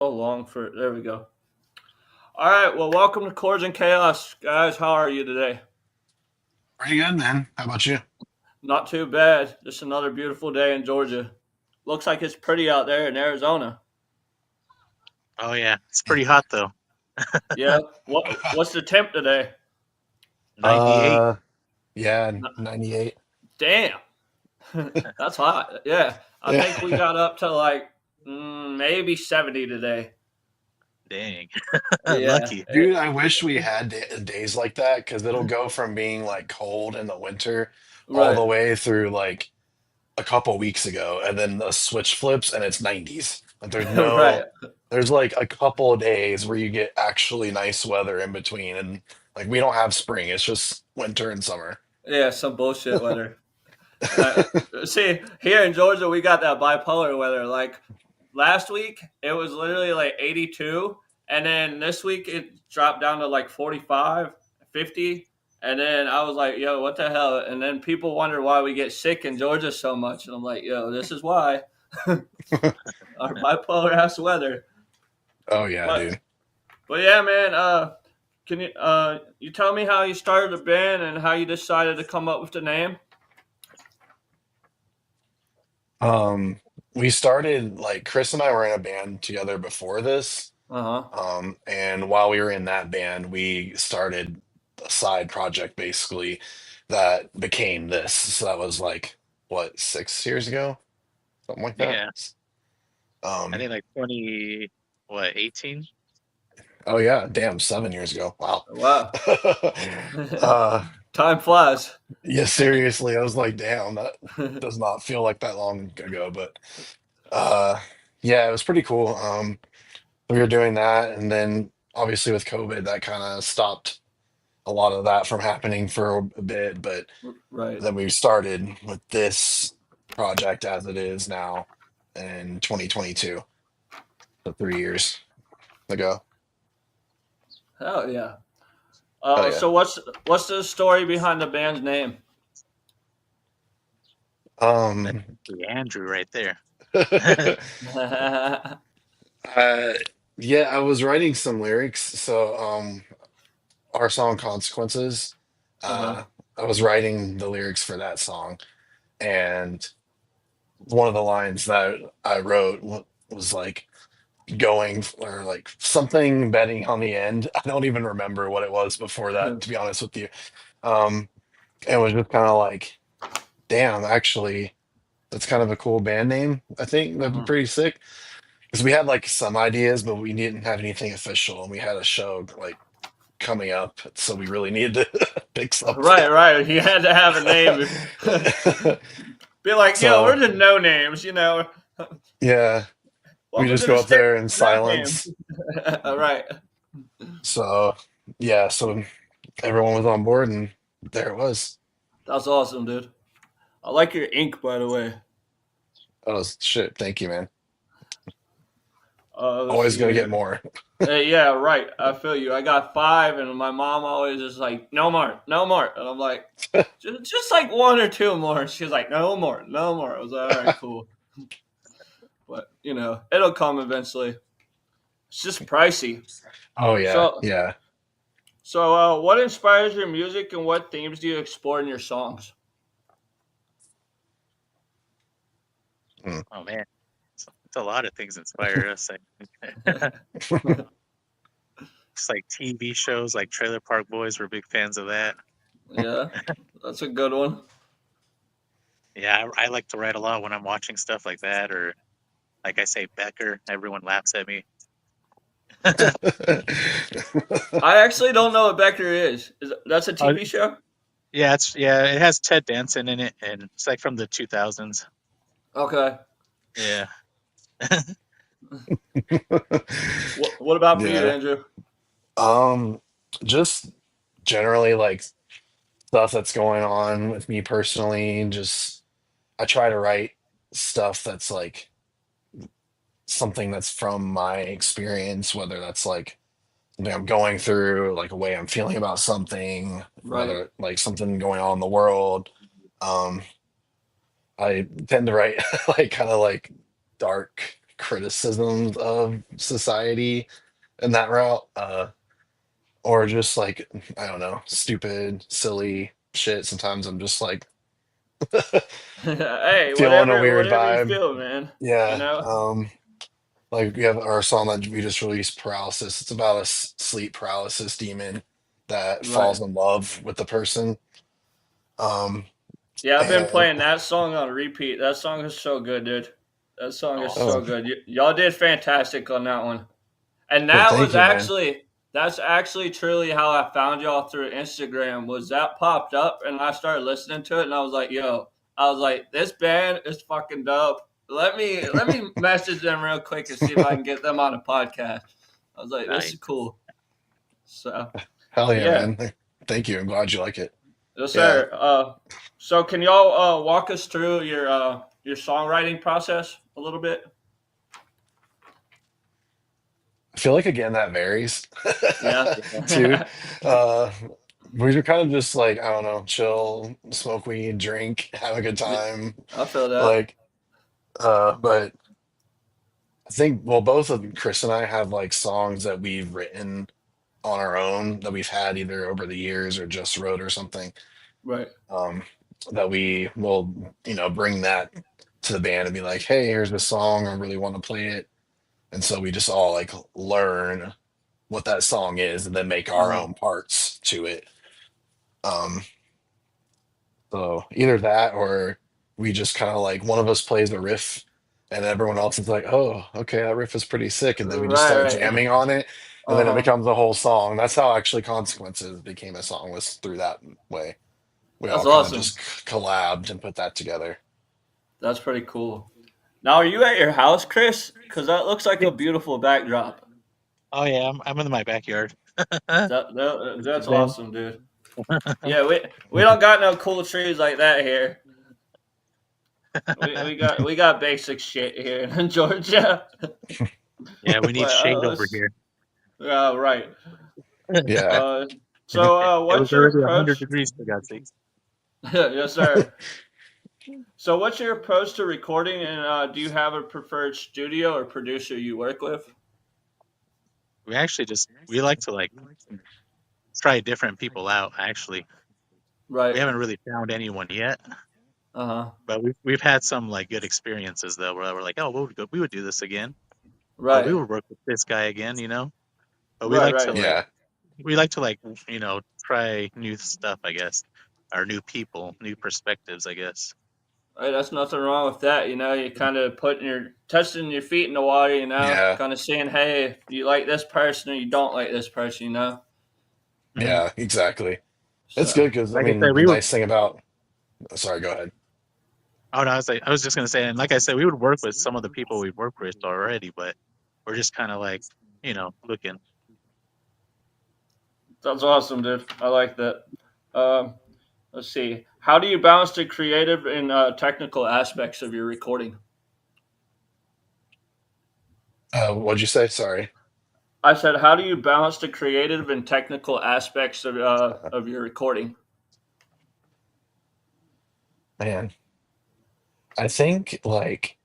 So long for there we go. All right, well, welcome to Chords and Chaos, guys. How are you today? Pretty good, man. How about you? Not too bad. Just another beautiful day in Georgia. Looks like it's pretty out there in Arizona. Oh yeah, it's pretty hot though. Yeah. What's the temp today? 98. Uh, yeah, N- 98. Damn, that's hot. Yeah, I Yeah. think we got up to like maybe 70 today. Dang. Yeah. Lucky. Dude, I wish we had days like that because it'll go from being like cold in the winter all Right. the way through like a couple weeks ago, and then the switch flips and it's 90s. Like Right. there's like a couple of days where you get actually nice weather in between, and like we don't have spring, it's just winter and summer. Yeah, some bullshit weather. Uh, See, here in Georgia, we got that bipolar weather. Like last week, it was literally like 82. And then this week, it dropped down to like 45, 50. And then I was like, yo, what the hell? And then people wonder why we get sick in Georgia so much. And I'm like, yo, this is why. Our bipolar ass weather. Oh yeah, But, dude. but yeah, man, can you tell me how you started the band and how you decided to come up with the name? Um, we started like Chris and I were in a band together before this. Uh huh. And while we were in that band, we started a side project basically that became this. So that was like what, 6 years ago? Something like that. Yeah. I Um, think like 20, what, 18? oh yeah, damn, 7 years ago. Wow. Wow. uh Time flies. yeah, seriously, I was like, damn, that does not feel like that long ago, but uh yeah, it was pretty cool. We were doing that, and then obviously with COVID, that kind of stopped a lot of that from happening for a bit. But Right. then we started with this project as it is now in 2022, so 3 years ago. Hell yeah. Oh yeah. So what's the story behind the band's name? That's Um, the Andrew right there. Uh uh, yeah, I was writing some lyrics. So, our song "Consequences." huh. Uh, I was writing the lyrics for that song, and one of the lines that I wrote was like going or like something betting on the end. I don't even remember what it was before that, to be honest with you. Um, and it was just kind of like, damn, actually, that's kind of a cool band name. I think that'd be Mhm. pretty sick because we had like some ideas, but we didn't have anything official, and we had a show like coming up, so we really needed to pick something. Right, right. You had to have a name. Be like, yo, we're So the no names. yeah, we Welcome just to go the up state there in no names. silence. All right. So yeah, so everyone was on board, and there it was. That's awesome, dude. I like your ink, by the way. Oh shit! Thank you, man. Let's Always see gonna get here. more. Yeah, right. I feel you. I got five, and my mom always is like, "No more, no more," and I'm like, just like one or two more. She's like, "No more, no more." I was like, "All right, cool," but it'll come eventually. It's just pricey. Oh yeah, So, yeah. what inspires your music, and what themes do you explore in your songs? Mm. Oh man. It's a lot of things inspire us. It's like TV shows like Trailer Park Boys. We're big fans of that. Yeah, that's a good one. Yeah, I like to write a lot when I'm watching stuff like that, or like I say, Becker. Everyone laughs at me. I actually don't know what Becker is. That's a Uh, TV show? yeah, it has Ted Danson in it, and it's like from the 2000s. Okay. Yeah. What about for you, Yeah. Andrew? Um, just generally like stuff that's going on with me personally. Just I try to write stuff that's like something that's from my experience, whether that's like something I'm going through, like a way I'm feeling about something, Right. whether like something going on in the world. Um, I tend to write like kind of like dark, criticisms of society in that route, or just like, I don't know, stupid, silly shit. Sometimes I'm just like Hey, feeling a weird whatever you vibe. feel, man. You Yeah. know. Like we have our song that we just released, Paralysis. It's about a sleep paralysis demon that Right. falls in love with the person. Um, Yeah, I've been and playing that song on repeat. That song is so good, dude. That song is Awesome. so oh, good. Y'all did fantastic on that one. And well, that thank was you, man. actually that's actually truly how I found y'all through Instagram. Was that popped up and I started listening to it and I was like, yo, I was like, this band is fucking dope. Let me message them real quick and see if I can get them on a podcast. I was like, this Nice. is cool. So Hell yeah, yeah, man. Thank you. I'm glad you like it. yes Yeah. sir. So can y'all walk us through your songwriting process a little bit? I feel like again that varies Yeah. too. Uh we're kind of just like, I don't know, chill, smoke weed, drink, have a good time. I feel that. Like but I think, well, both of Chris and I have like songs that we've written on our own that we've had either over the years or just wrote or something. Right. Um, that we will, bring that to the band and be like, hey, here's this song. I really want to play it. And so we just all like learn what that song is and then make our Uh-huh. own parts to it. Um, so either that or we just kind of like one of us plays a riff and everyone else is like, oh, okay, that riff is pretty sick. And then we just Right, start right. jamming on it and then it Uh-huh. becomes a whole song. That's how actually Consequences became a song, was through that way. We all That's kind of awesome. just collabed and put that together. That's pretty cool. Now, are you at your house, Chris? Because that looks like a beautiful backdrop. Oh yeah, I'm in my backyard. That's Then awesome, dude. Yeah, we don't got no cool trees like that here. We got basic shit here in Georgia. yeah, we need But shade over here. right. Yeah. Uh, so It was what's your already 100 approach? degrees for God's sakes. Yes, sir. So what's your approach to recording, and do you have a preferred studio or producer you work with? We like to like try different people out. Actually, we Right. haven't really found anyone yet, Uh huh. but we've had some like good experiences though, where we're like, oh, we would do this again. We Right. would work with this guy again, you know. But Right. Right. Yeah. we like to like try new stuff, I guess, or new people, new perspectives, I guess. Right, that's nothing wrong with that. You kind of putting your testing your feet in the water. Yeah. Kind of seeing, hey, do you like this person or you don't like this person. Hmm. Yeah, exactly. It's good So because, I Like I mean, said, the we would. nice thing about, sorry, go ahead. Oh no, I was just gonna say, and like I said, we would work with some of the people we've worked with already, but we're just kind of like, looking. that's awesome, dude. I like that. Um, let's see. How do you balance the creative and technical aspects of your recording? What'd you say? Sorry. I said, how do you balance the creative and technical aspects of your recording? Man, I think like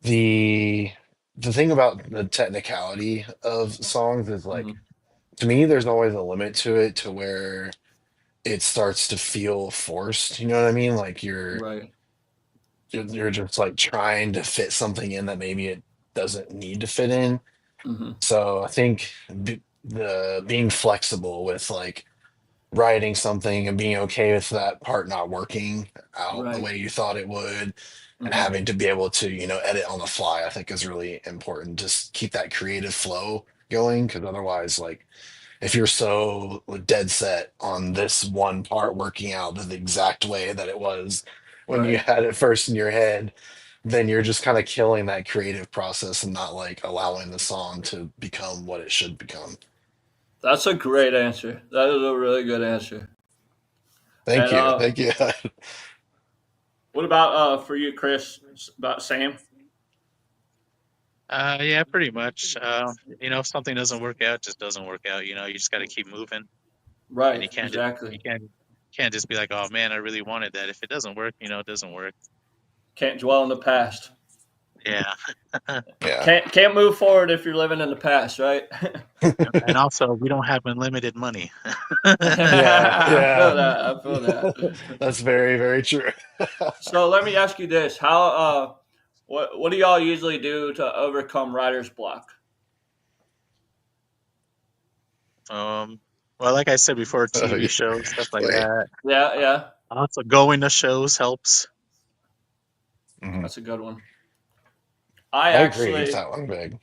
the the thing about the technicality of songs is like, Hmm. to me, there's always a limit to it to where it starts to feel forced. You know what I mean? Like Right. you're just like trying to fit something in that maybe it doesn't need to fit in. Hmm. So I think the being flexible with like writing something and being okay with that part not working out the Right. way you thought it would, and Hmm. having to be able to, edit on the fly, I think is really important. Just keep that creative flow going, because otherwise, like, if you're so dead set on this one part working out the exact way that it was when you Right. had it first in your head, then you're just kind of killing that creative process and not like allowing the song to become what it should become. That's a great answer. That is a really good answer. Thank And you. Thank you. what about for you, Chris? About Sam? Yeah, pretty much. If something doesn't work out, just doesn't work out. You just got to keep moving, and Right. you can't just Exactly. you can't just be like, oh man, I really wanted that. If it doesn't work, it doesn't work. Can't dwell in the past. Yeah. Yeah. Can't move forward if you're living in the past, right? And also, we don't have unlimited money. Yeah. I feel Yeah. that. I feel that. That's very, very true. So let me ask you this: How what do y'all usually do to overcome writer's block? Well, like I said before, TV shows, stuff like Wait. that. Yeah, yeah, Also, going to shows helps. Mhm. that's a good one. I I agree. actually, That one big.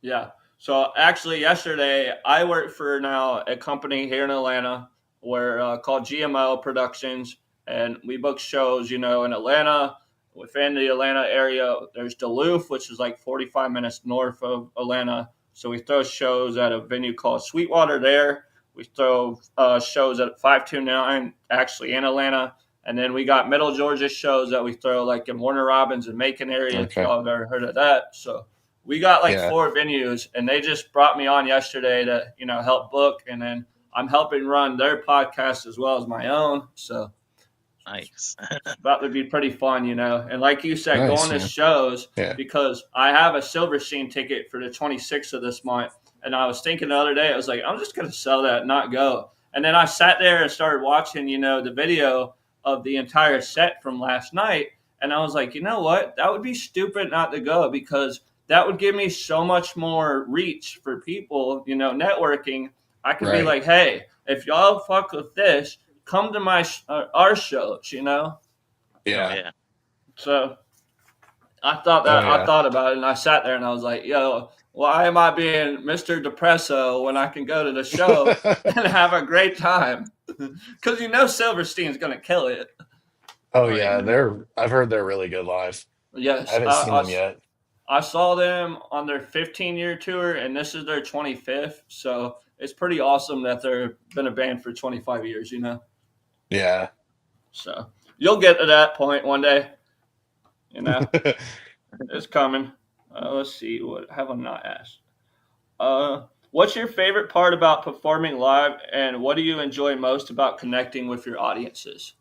yeah. So actually, yesterday I work for now a company here in Atlanta where called GMO Productions, and we book shows. In Atlanta, within the Atlanta area. There's Duluth, which is like 45 minutes north of Atlanta. So we throw shows at a venue called Sweetwater there. We throw shows at 529 actually in Atlanta. And then we got Middle Georgia shows that we throw like in Warner Robins and Macon area, if Okay. y'all have ever heard of that. So we got like Yeah. 4 venues, and they just brought me on yesterday to help book, and then I'm helping run their podcast as well as my own. So Nice. it's about to be pretty fun, And like you said, Nice, going to man. shows, Yeah. because I have a Silver Scene ticket for the 26th of this month, and I was thinking the other day, I was like, I'm just gonna sell that, and not go. And then I sat there and started watching, the video of the entire set from last night, and I was like, you know what? That would be stupid not to go, because that would give me so much more reach for people, networking. I could be Right. like, hey, if y'all fuck with this, come to our shows, Oh, Yeah. yeah. So I Oh yeah. thought about it, and I sat there and I was like, yo, why am I being Mr. Depresso when I can go to the show and have a great time? Because Silverstein's gonna kill it. Oh Oh, yeah. yeah. I've heard they're really good live. I Yes, haven't seen them yet. I saw them on their 15-year tour, and this is their 25th. So it's pretty awesome that they've been a band for 25 years. Yeah. So you'll get to that point one day. It's coming. Let's see. What have I not asked? What's your favorite part about performing live, and what do you enjoy most about connecting with your audiences?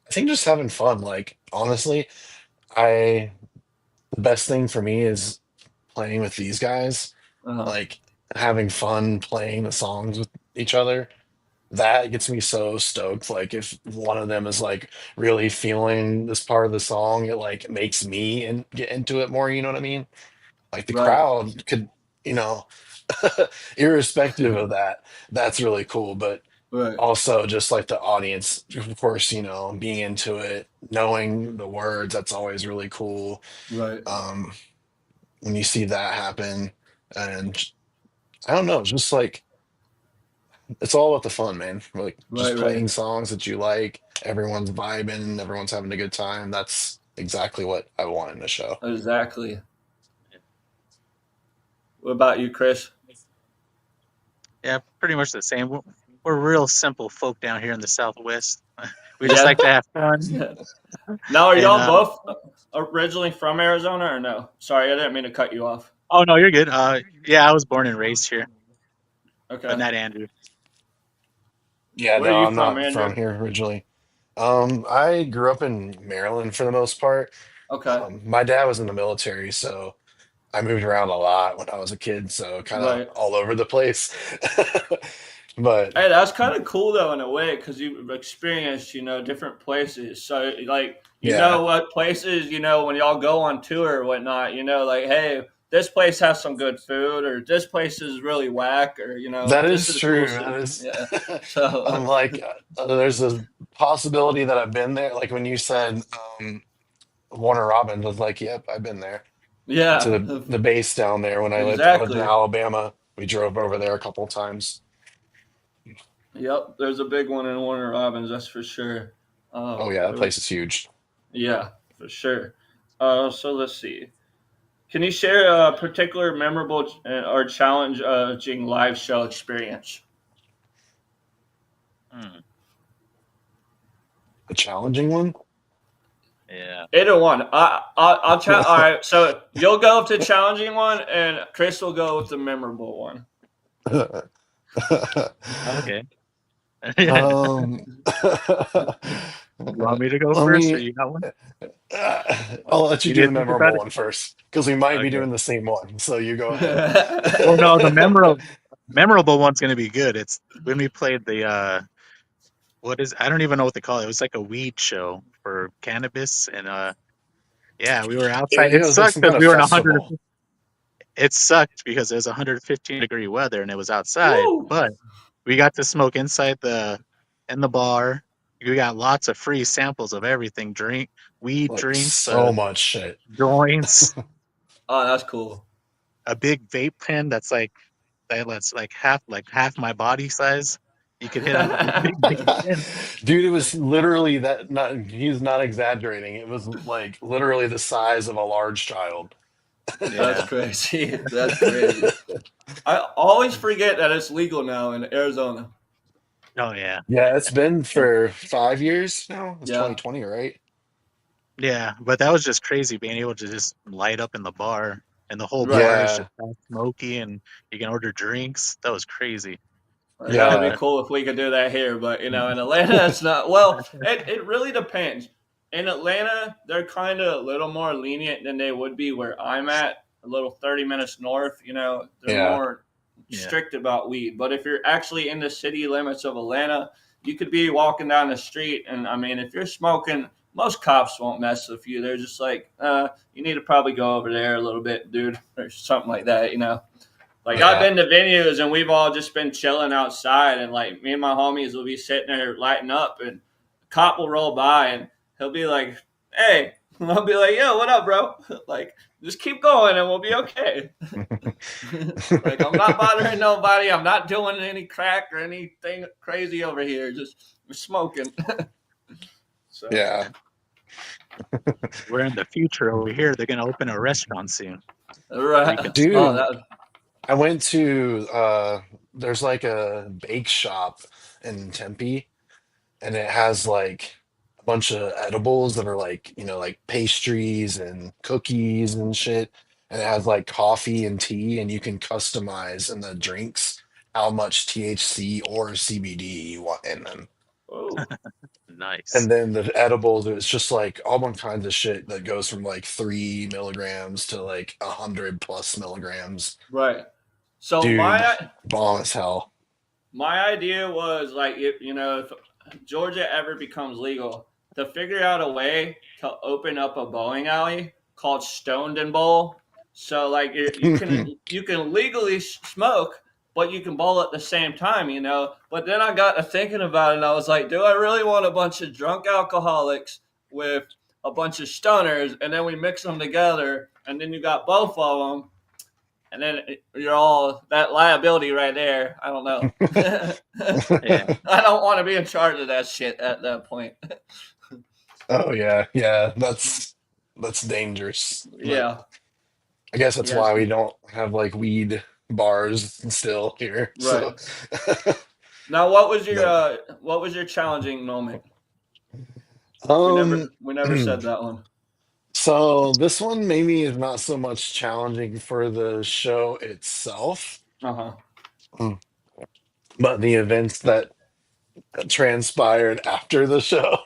I think just having fun. Like honestly, I the best thing for me is playing with these guys. Uh-huh. Like having fun playing the songs with each other. That gets me so stoked. Like if one of them is like really feeling this part of the song, it like makes me and get into it more. You know what I mean? Like the Right. crowd could, you know, irrespective of that, that's really cool. But Right. also just like the audience, of course, being into it, knowing the words, that's always really cool. Right. Um, when you see that happen, and I don't know, it's just like it's all about the fun, man. Like just Right. playing Right. songs that you like, everyone's vibing, everyone's having a good time. That's exactly what I want in a show. Exactly. What about you, Chris? Yeah, pretty much the same. We're real simple folk down here in the Southwest. We just Yeah. like to have fun. Now, are And, y'all both originally from Arizona, or no? Sorry, I didn't mean to cut you off. Oh, no, you're good. Yeah, I was born and raised here, but Okay. not Andrew. Yeah, Where are no, you I'm from, not Andrew? from here originally. I grew up in Maryland for the most part. Okay. My dad was in the military, so I moved around a lot when I was a kid, so kind of Right. all over the place. But Hey, that's kind of cool though in a way, because you've experienced, different places. So like, yeah, what places, when y'all go on tour or whatnot, like, hey, this place has some good food, or this place is really whack, or that this is is a cool true. city. That is, Yeah. I'm So like, there's a possibility that I've been there. Like when you said Warner Robins, I was like, yep, I've been there to yeah, the base down there when I lived in exactly. Alabama. We drove over there a couple times. Yep. There's a big one in Warner Robins, that's for sure. Oh yeah, that Really, place is huge. yeah, for sure. So let's see. Can you share a particular memorable or challenging live show experience? Hmm. A challenging one. Yeah. Either one. I'll All right. So you'll go with the challenging one, and Chris will go with the memorable one. Okay. Um, You want me to go Let first, or me. you got one? I'll let you You do need the to think about memorable it. one first because we might be Okay. doing the same one. So you go ahead. Well, no, the memorable one's gonna be good. It's when we played the what is I don't even know what they call it. It was like a weed show for cannabis, and yeah, we were outside. It It was like sucked some because kind of we were in 100. festival. It sucked because it was 115-degree weather and it was outside, Woo! but we got to smoke inside the bar. We got lots of free samples of everything, weed Like drinks, so much shit. joints, Oh, that's cool. a big vape pen that's like half my body size. You could hit on a big vape pen. Dude, it was literally that. Not he's not exaggerating. It was like literally the size of a large child. That's Yeah. crazy. That's crazy. I always forget that it's legal now in Arizona. Oh yeah. Yeah, it's been for 5 years now. It's Yeah, 2020, right? Yeah, but that was just crazy being able to just light up in the bar, and the whole right. bar is Yeah, just all smoky, and you can order drinks. That was crazy. Like, But that would be yeah, cool if we could do that here, but in Atlanta, it's not. Well, it really depends. In Atlanta, they're kind of a little more lenient than they would be where I'm at, a little 30 minutes north. They're yeah, more yeah, strict about weed. But if you're actually in the city limits of Atlanta, you could be walking down the street, and I mean, if you're smoking, most cops won't mess with you. They're just like, you need to probably go over there a little bit, dude, or something like that. Like I've yeah. been to venues and we've all just been chilling outside, and like me and my homies will be sitting there lighting up, and a cop will roll by and he'll be like, "Hey," and I'll be like, "Yo, what up, bro?" Like, just keep going and we'll be okay. Like I'm not bothering nobody. I'm not doing any crack or anything crazy over here. Just smoking. So Yeah, we're in the future over here. They're gonna open a restaurant soon where you right. can Oh, smoke. dude. that. I went to there's like a bake shop in Tempe, and it has like a bunch of edibles that are like, like pastries and cookies and shit. And it has like coffee and tea, and you can customize in the drinks how much THC or CBD you want in them. Oh, Nice. And then the edibles, it's just like all one kinds of shit that goes from like 3 milligrams to like 100 plus milligrams. right. So Dude, my bomb as hell. my idea was like if Georgia ever becomes legal, to figure out a way to open up a bowling alley called Stoned and Bowl. So like you can legally smoke, but you can bowl at the same time. But then I got to thinking about it, and I was like, do I really want a bunch of drunk alcoholics with a bunch of stoners, and then we mix them together, and then you got both of them, and then you're all that liability right there. I don't know. Yeah. I don't want to be in charge of that shit at that point. Oh yeah, yeah, that's dangerous. But Yeah. I guess that's Yes. why we don't have like weed bars still here. Right. So, Now, what was your but challenging moment? We um, never we never said that one. so this one maybe is not so much challenging for the show itself, Uh huh. mm, but the events that transpired after the show.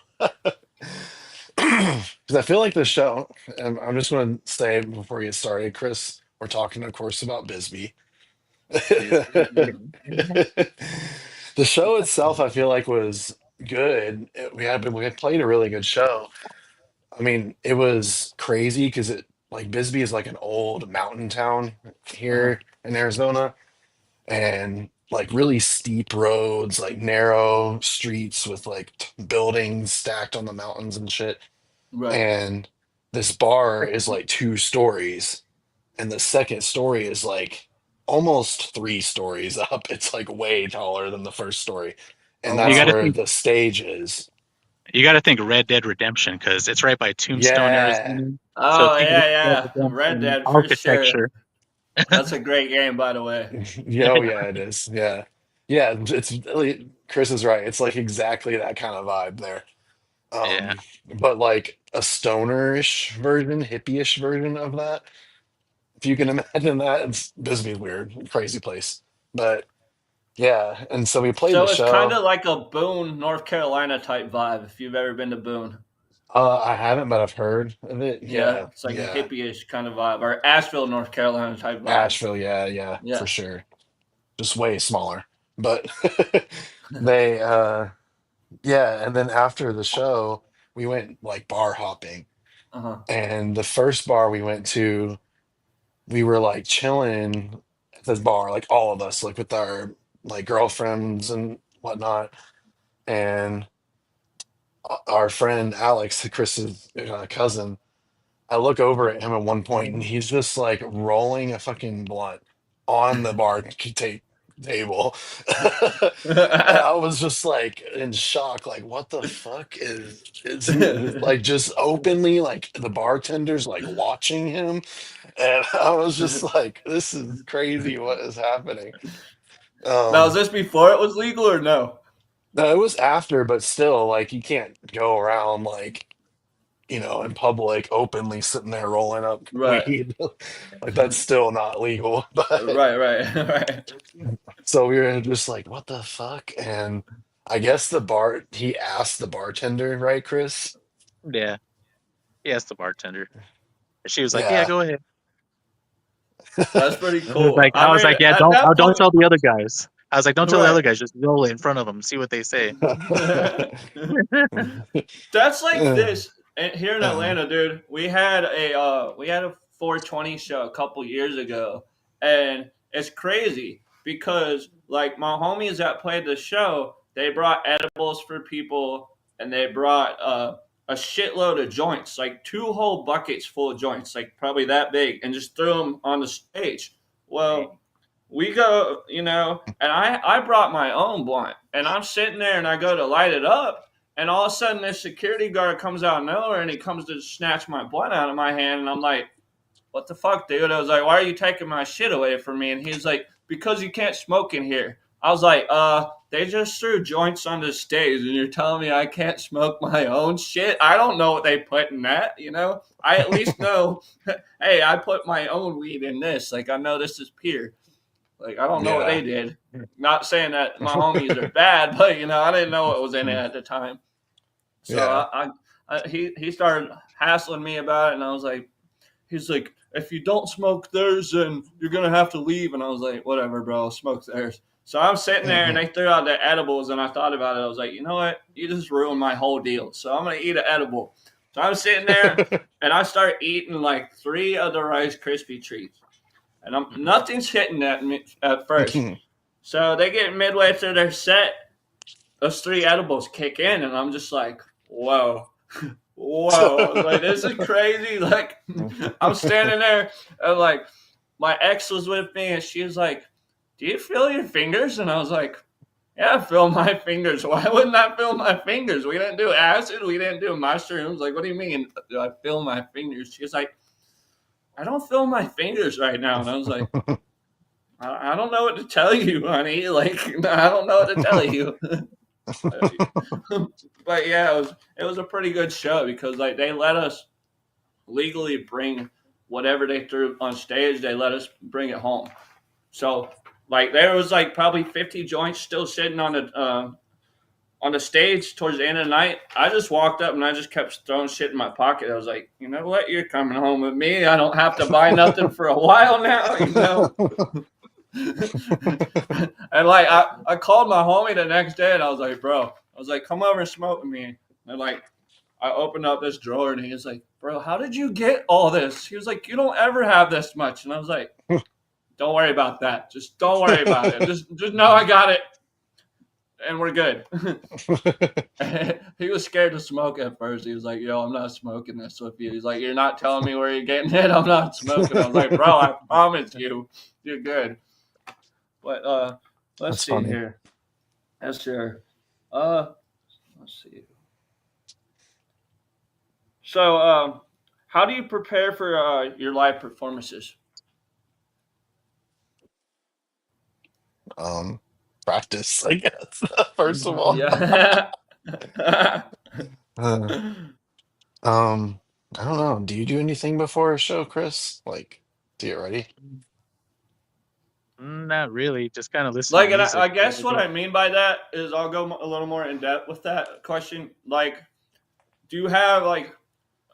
Because I feel like the show, and I'm just going to say before we get started, Chris, we're talking, of course, about Bisbee. The show itself, I feel like, was good. We had played a really good show. I mean, it was crazy because Bisbee is like an old mountain town Uh huh. here in Arizona, and like really steep roads, like narrow streets with like buildings stacked on the mountains and shit. Right. And this bar is like 2 stories, and the second story is like almost 3 stories up. It's like way taller than the first story, Oh and You that's got to wow. where think. the stage is. You got to think Red Dead Redemption because it's right by Tombstone, Yeah. Arizona. So Oh think yeah, Red Dead yeah. Red Redemption Dead for sure. architecture. That's a great game, by the way. Yeah, oh yeah, it is. Yeah. Yeah, it's really, Chris is right. It's like exactly that kind of vibe there. Yeah. Um, but like a stonerish version, hippie-ish version of that. If you can imagine that, it's Bisbee's weird, crazy place. But Yeah, and so we played the So it's kind show. of like a Boone, North Carolina type vibe. If you've ever been to Boone, I haven't, but I've heard of it. yeah, Yeah, it's like a yeah. hippie-ish kind of vibe, or Asheville, North Carolina type vibe. Asheville, yeah, yeah, for Yeah. sure. Just way smaller. But they yeah, and then after the show, we went like bar hopping. Uh huh. And the first bar we went to, we were like chilling at this bar, like all of us, like with our like girlfriends and whatnot. And our friend Alex, Chris's cousin, I look over at him at one point and he's just like rolling a fucking blunt on the table. And I was just like in shock, like, what the fuck is he like just openly like the bartender's like watching him? And I was just like, this is crazy, what is happening? Now, is Um this before it was legal or no? no, it was after, but still, like you can't go around like in public, openly sitting there rolling up Right. weed. Like that's still not legal. But Right. Right. Right. so we were just like, what the fuck? And I guess he asked the bartender, right, Chris? Yeah. He asked the bartender. And she was like, "Yeah, Yeah. go ahead." That's pretty I was cool. like, I mean, "Yeah, at that don't point, tell the other guys." I was like, "Don't tell the right. other guys. Just roll it in front of them. See what they say." That's like Uh, this here in uh, Atlanta, dude. We had a 420 show a couple years ago, and it's crazy because like my homies that played the show, they brought edibles for people, and they brought a shitload of joints, like two whole buckets full of joints, like probably that big, and just threw them on the stage. Well, we go, and I brought my own blunt, and I'm sitting there, and I go to light it up, and all of a sudden this security guard comes out of nowhere, and he comes to snatch my blunt out of my hand, and I'm like, "What the fuck, dude?" I was like, "Why are you taking my shit away from me?" And he's like, "Because you can't smoke in here." I was like, they just threw joints on the stage, and you're telling me I can't smoke my own shit? I don't know what they put in that. I at least know, hey, I put my own weed in this. Like, I know this is pure. Like, I don't know what yeah. they did. Not saying that my homies are bad, but I didn't know what was in it at the time. So Yeah. he started hassling me about it, and I was like, he's like, "If you don't smoke theirs, then you're gonna have to leave." And I was like, "Whatever, bro, I'll smoke theirs." So I'm sitting there, and they threw out the edibles, and I thought about it. I was like, you know what? You just ruined my whole deal. So I'm gonna eat an edible. So I'm sitting there, and I start eating like three of the Rice Krispie treats, and nothing's hitting at me at first. So they get midway through their set, those three edibles kick in, and I'm just like, whoa, whoa, like this is crazy. Like I'm standing there, and like my ex was with me, and she was like, "Do you feel your fingers?" And I was like, "Yeah, I feel my fingers. Why wouldn't I feel my fingers? We didn't do acid, we didn't do mushrooms. Like, what do you mean? Do I feel my fingers?" She was like, "I don't feel my fingers right now," and I was like, I don't know what to tell you, honey. Like, I don't know what to tell you." But yeah, it was a pretty good show because like they let us legally bring whatever they threw on stage. They let us bring it home. So like there was like probably 50 joints still sitting on the stage towards the end of the night. I just walked up and I just kept throwing shit in my pocket. I was like, you know what? You're coming home with me. I don't have to buy nothing for a while now. And like I called my homie the next day and I was like, "Bro," I was like, "come over and smoke with me." And like I opened up this drawer and he was like, "Bro, how did you get all this?" He was like, "You don't ever have this much." And I was like, "Don't worry about that. Just don't worry about it. Just know I got it and we're good." He was scared to smoke at first. He was like, "Yo, I'm not smoking this with you." He's like, "You're not telling me where you're getting it. I'm not smoking." I was like, "Bro, I promise you, you're good." But let's That's see funny. here. Yes, sir. Uh, let's see. So, how do you prepare for your live performances? Um, Practice, I guess, first of all. Yeah. Uh, um, I don't know. Do you do anything before a show, Chris? Like, to get ready? Not really. Just kind of listen to Like, and music. I guess what I mean by that is I'll go a little more in depth with that question. Like, do you have like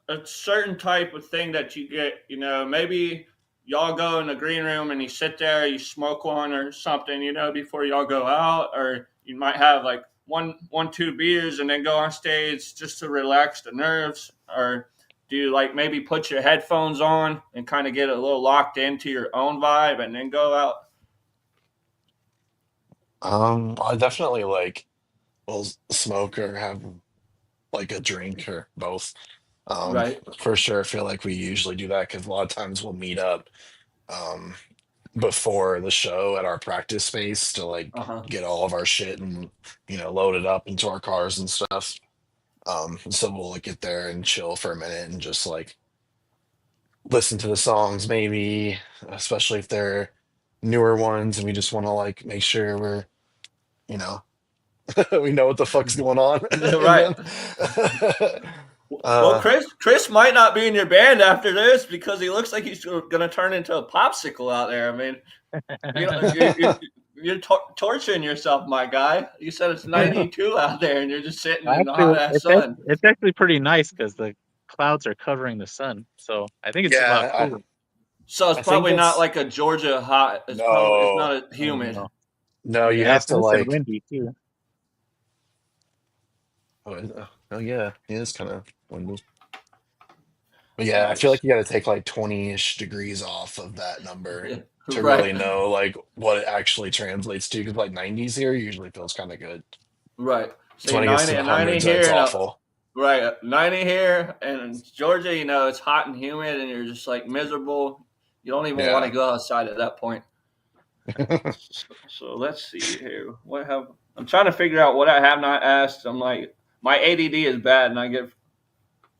a certain type of thing that you get? You know, maybe y'all go in the green room and you sit there, you smoke one or something. You know, before y'all go out, or you might have like two beers and then go on stage just to relax the nerves, or do you like maybe put your headphones on and kind of get a little locked into your own vibe and then go out? I definitely like will smoke or have like a drink or both. Um, Right. for sure, I feel like we usually do that because a lot of times we'll meet up um before the show at our practice space to like Uh huh. get all of our shit and load it up into our cars and stuff. So we'll like get there and chill for a minute and just like listen to the songs maybe, especially if they're newer ones and we just want to like make sure we're you know we know what the fuck's going on in Right. them. Well, uh Chris might not be in your band after this because he looks like he's going to turn into a popsicle out there. I mean, you know, you're torturing yourself, my guy. You said it's 92 out there, and you're just sitting in the hot Actually, ass sun. it's actually pretty nice because the clouds are covering the sun, so I think it's a lot yeah, cooler. So it's I think probably not it's like a Georgia hot. It's no, not a humid. No. no, you And have it's to nice and like windy too. oh yeah, it is kind of windy. But yeah, I feel Nice. like you got to take like 20-ish degrees off of that number Yeah. to Right. really know like what it actually translates to. Because like 90s here usually feels kind of good. Right. It's See, when it gets to 90 the and 90 hundreds that here it's and awful. right, 90 here and in Georgia, you know, it's hot and humid and you're just like miserable. You don't even want to Yeah. go outside at that point. So let's see here. What have I'm trying to figure out what I have not asked. I'm like my ADD is bad and I get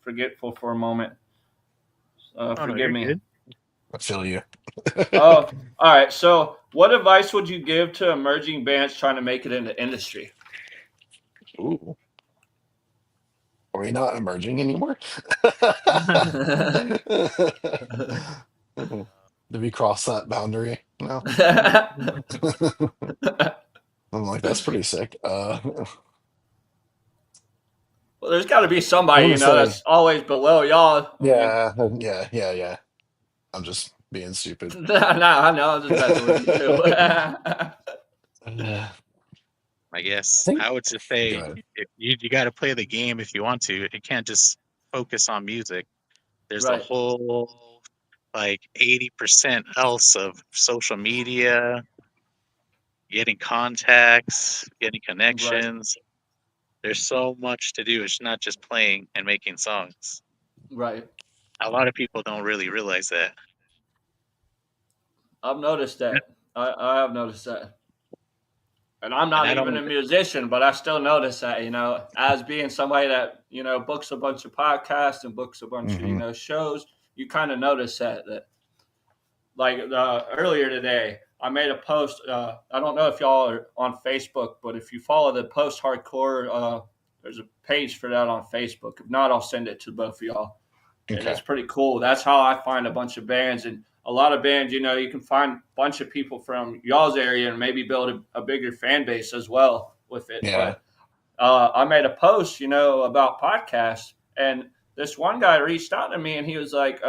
forgetful for a moment. Oh no, Forgive you're me. good. I feel you. Oh, all right. So, what advice would you give to emerging bands trying to make it in the industry? Ooh. Are we not emerging anymore? Did we cross that boundary? No. I'm like, that's pretty sick. Well, there's got to be I'm somebody, gonna you know, say, that's always below y'all. I mean, yeah. I'm just being stupid. no, I know. I'm just messing with you too. I I guess think I would just go say ahead. if you got to play the game if you want to. You can't just focus on music. There's a Right, whole like 80% else of social media, getting contacts, getting right, connections. There's so much to do. It's not just playing and making songs. right. A lot of people don't really realize that. I've noticed that. I have noticed that. And I'm And not not even only a musician, but I still notice that, you know, as being somebody that, you know, books a bunch of podcasts and books a bunch of, you Hmm. know, shows, you kind of notice that like earlier today, I made a post. I don't know if y'all are on Facebook, but if you follow the post hardcore, there's a page for that on Facebook. If not, I'll send it to both of y'all, and it's Okay. pretty cool. That's how I find a bunch of bands, and a lot of bands. You know, you can find a bunch of people from y'all's area and maybe build a bigger fan base as well with it. Yeah. But I made a post, you know, about podcasts, and this one guy reached out to me, and he was like,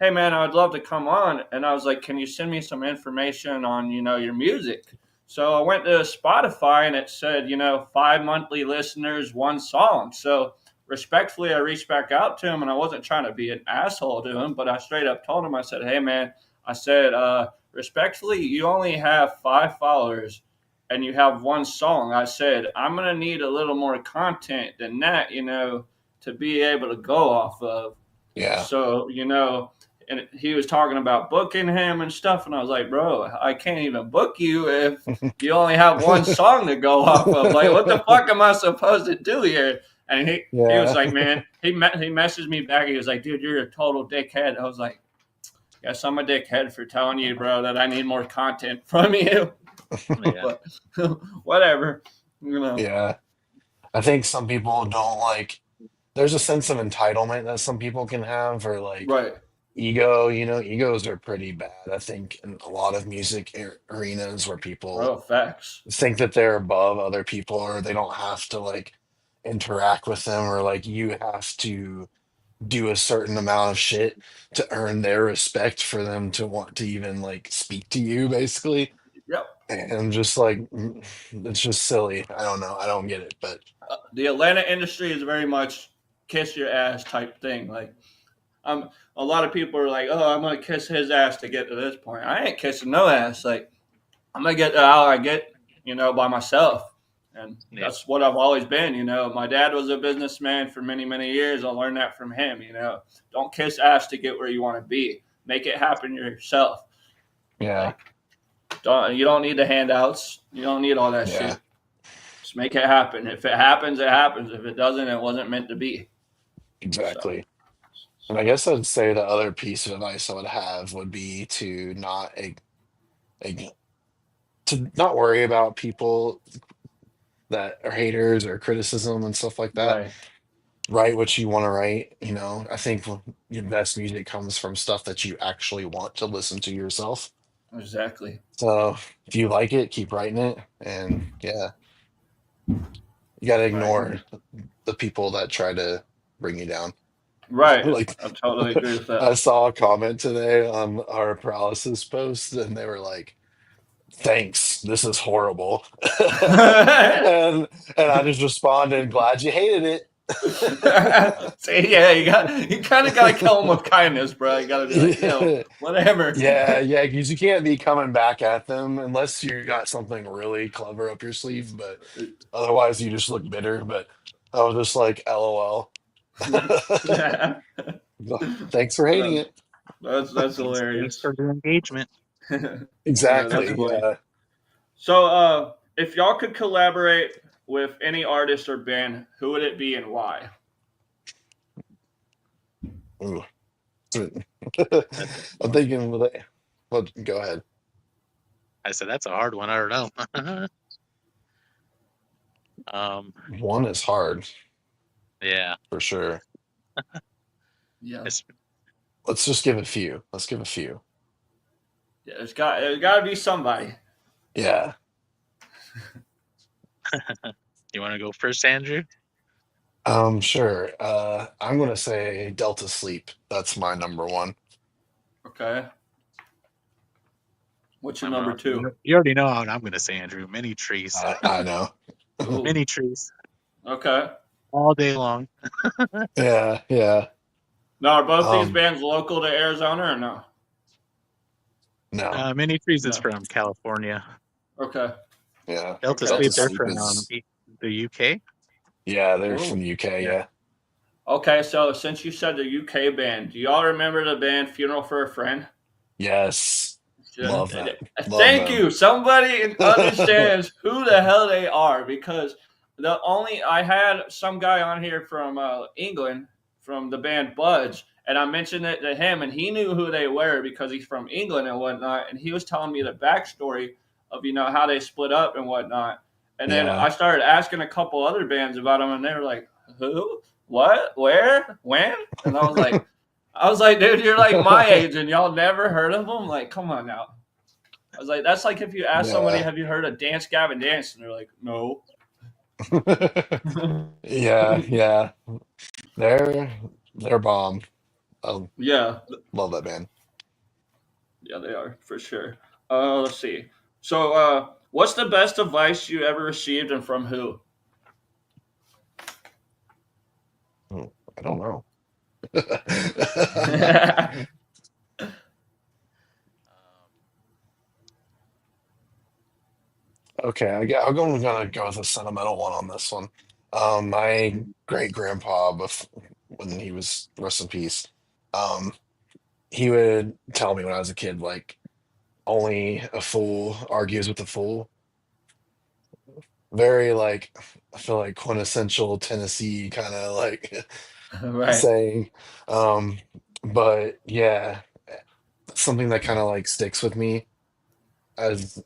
"Hey, man, I'd love to come on." And I was like, "Can you send me some information on, you know, your music?" So I went to Spotify, and it said, you know, 5 monthly listeners, one song. So respectfully, I reached back out to him, and I wasn't trying to be an asshole to him, but I straight up told him, I said, "Hey, man," I said, respectfully, you only have 5 followers and you have one song. I said, I'm going to need a little more content than that, you know, to be able to go off of. Yeah. So, you know, and he was talking about booking him and stuff. And I was like, bro, I can't even book you if you only have one song to go off of. Like, what the fuck am I supposed to do here? And he was Yeah. like, man, he messaged me back. He was like, dude, you're a total dickhead. I was like, guess I'm a dickhead for telling you, bro, that I need more content from you. yeah. But whatever, you know. Yeah. I think some people don't like, there's a sense of entitlement that some people can have, or like Right, ego, egos are pretty bad, I think, in a lot of music arenas where people Oh, facts. think that they're above other people or they don't have to like interact with them or like you have to do a certain amount of shit to earn their respect for them to want to even like speak to you basically. Yep. And I'm just like it's just silly. I don't know. I don't get it, but The Atlanta industry is very much kiss your ass type thing. Like, a lot of people are like, "Oh, I'm gonna kiss his ass to get to this point." I ain't kissing no ass. Like, I'm gonna get to how I get, by myself, and Yeah. that's what I've always been. My dad was a businessman for many, many years. I learned that from him. Don't kiss ass to get where you want to be. Make it happen yourself. yeah, Like, you don't need the handouts. You don't need all that yeah, shit. Just make it happen. If it happens, it happens. If it doesn't, it wasn't meant to be. So, exactly. And I guess I'd say the other piece of advice I would have would be to ig- to not worry about people that are haters or criticism and stuff like that. right. Write what you want to write. I think your best music comes from stuff that you actually want to listen to yourself. Exactly. So if you like it, keep writing it. And yeah, you got to Right. ignore the people that try to bring you down. Right. Like, I totally agree with that. I saw a comment today on our paralysis post, and they were like, "Thanks, this is horrible," and I just responded, "Glad you hated it." See, yeah, you kind of got to kill them with kindness, bro. You got to be like, Yeah, whatever. yeah, because you can't be coming back at them unless you got something really clever up your sleeve. But otherwise, you just look bitter. But I was just like, "LOL." Yeah. Thanks for hating that's, it. that's Thanks hilarious. for the engagement. Yeah, that's Exactly. funny. Yeah. So, if y'all could collaborate with any artist or band, who would it be and why? Ooh. That's a I'm thinking, well, go ahead. I said that's a hard one. I don't know. um, One is hard yeah. for sure. Yeah, It's, Let's just give a few. Let's give a few. yeah. There's got to be somebody. Yeah. you want to go first, Andrew? Sure. I'm gonna say Delta Sleep. That's my number one. Okay. What's your I'm number wrong. two? You already know what I'm going to say, Andrew. Many trees. I know. Ooh. Many trees Okay. all day long. Yeah, yeah. Now, are both these Um, bands local to Arizona or no? no. Many trees is No. from California. Okay. Yeah. Delta Okay. Delta Sleep, they're Sleep from is the UK. yeah, they're Ooh. from the UK, Yeah. yeah. Okay, so since you said the UK band, do y'all remember the band Funeral for a Friend? Yes. Yeah. Love that. Love Thank them. you. Somebody understands who the hell they are because I had some guy on here from England from the band Budge, and I mentioned it to him, and he knew who they were because he's from England and whatnot, and he was telling me the backstory of how they split up and whatnot, and then Yeah. I started asking a couple other bands about them, and they were like, "Who? What? Where? When?" And I was like, dude, you're like my age and y'all never heard of them? Like, come on now. I was like, that's like if you ask somebody, Yeah. have you heard of Dance Gavin Dance? And they're like, no. Yeah, yeah. They're they're bomb. I Yeah. love that band. Yeah, they are for sure. Let's see. So, what's the best advice you ever received and from who? Oh, I don't know. Okay, I'm gonna go with a sentimental one on this one. My great grandpa, when he was rest in peace, um, he would tell me when I was a kid, like, only a fool argues with a fool. Very like, I feel like quintessential Tennessee kind of like Right. saying. Um, but yeah, something that kind of like sticks with me as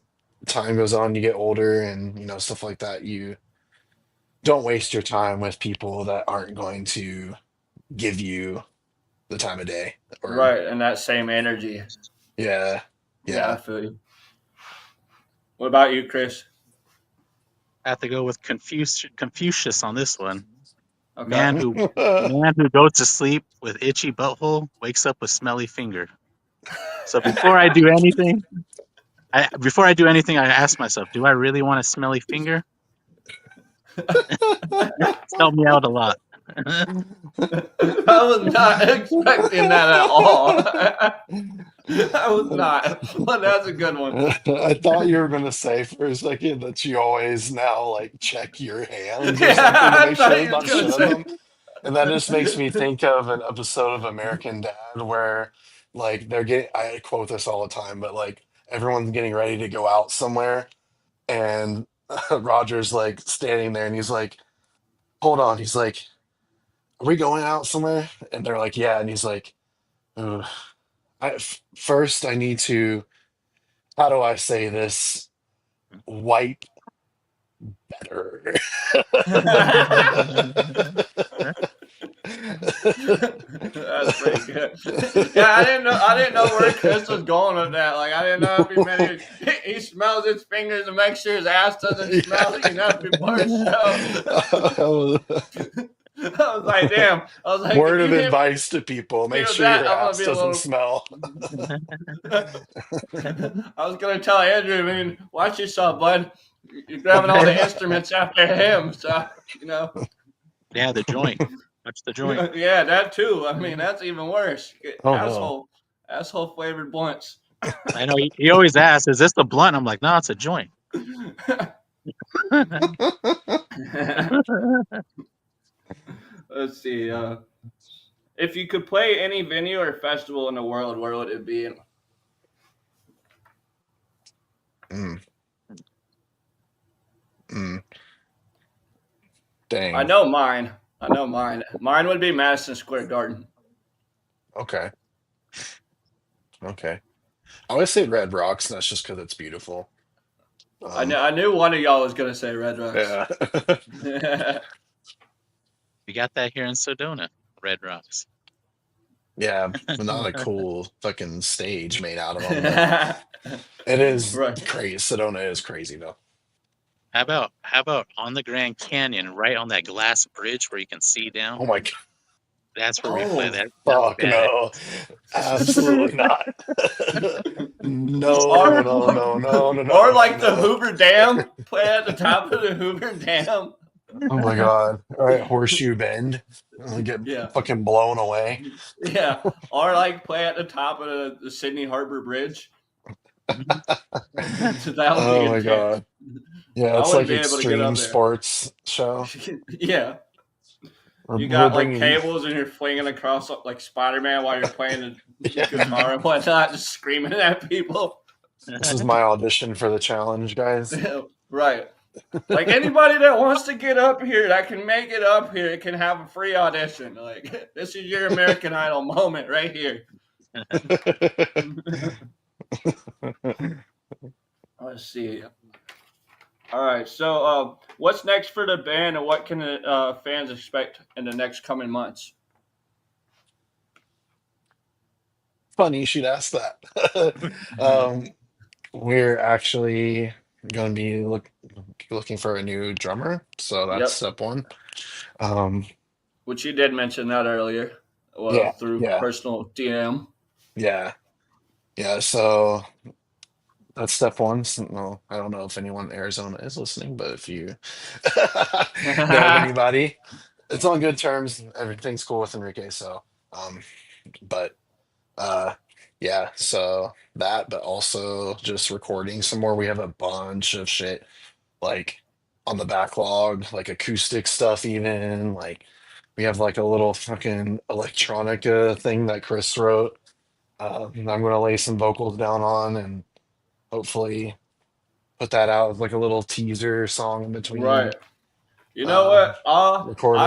time goes on, you get older and stuff like that. You don't waste your time with people that aren't going to give you the time of day. Or, Right, and that same energy. Yeah. Yeah, I feel you. What about you, Chris? I have to go with Confucius on this one. Okay. Man who goes to sleep with itchy butthole wakes up with smelly finger. So before I do anything, I ask myself, do I really want a smelly finger? It's helped me out a lot. I was not expecting that at all. I was not. But that's a good one. I thought you were going to say for a second that you always now like check your hands or Yeah, something to I make thought sure you it's not was gonna shit on say. them. And that just makes me think of an episode of American Dad where like they're getting, I quote this all the time, but like everyone's getting ready to go out somewhere and Roger's like standing there and he's like, hold on. He's like, are we going out somewhere? And they're like, yeah. And he's like, "Ugh, first I need to, how do I say this? Wipe better." That's pretty good. Yeah, I didn't know where Chris was going with that. Like, I didn't know if he meant he smells his fingers and makes sure his ass doesn't smell, before a show. I was like, damn. I was like, Word if of you hit advice to people: make me with sure that, your I'm gonna ass be a doesn't little. smell. I was gonna tell Andrew, I mean, watch yourself, bud. You're grabbing all the instruments after him, so you know. Yeah, the joint. Watch the joint. Yeah, that too. I mean, that's even worse. Oh no. Asshole flavored blunts. I know he always asks, "Is this the blunt?" I'm like, "No, it's a joint." Let's see. If you could play any venue or festival in the world, where would it be? Mm. Mm. I Dang. know mine. Mine would be Madison Square Garden. Okay. Okay. I always say Red Rocks, and that's just because it's beautiful. I knew one of y'all was gonna say Red Rocks. Yeah. We got that here in Sedona, Red Rocks. Yeah, but not a cool fucking stage made out of them. It is Right. crazy. Sedona is crazy though. How about on the Grand Canyon, right on that glass bridge where you can see down? Oh my god. That's where we play that. Fuck no. Absolutely not. No. Or like the Hoover Dam. Play at the top of the Hoover Dam. Oh my god. All right, Horseshoe Bend. Get fucking blown away. Yeah. Or like play at the top of the Sydney Harbor Bridge. So that would Oh be my intense. god. Yeah, it's like extreme sports show. Yeah. You got like cables and you're flinging across like Spider-Man while you're playing the guitar and whatnot, just screaming at people. This is my audition for the challenge, guys. Right. Like anybody that wants to get up here, that can make it up here, can have a free audition. Like this is your American Idol moment right here. Let's see. All right. So, what's next for the band, and what can the fans expect in the next coming months? Funny you should ask that. We're actually going to be looking for a new drummer, so that's step one. Which you did mention that earlier. Well, through personal DM. Yeah. So that's step one. So, well, I don't know if anyone in Arizona is listening, but if you know anybody, it's on good terms. Everything's cool with Enrique. So, yeah. So that, but also just recording some more. We have a bunch of shit like on the backlog, like acoustic stuff, even like we have like a little fucking electronica thing that Chris wrote. I'm gonna lay some vocals down on and hopefully put that out as like a little teaser song in between. Right. You know what? Recording.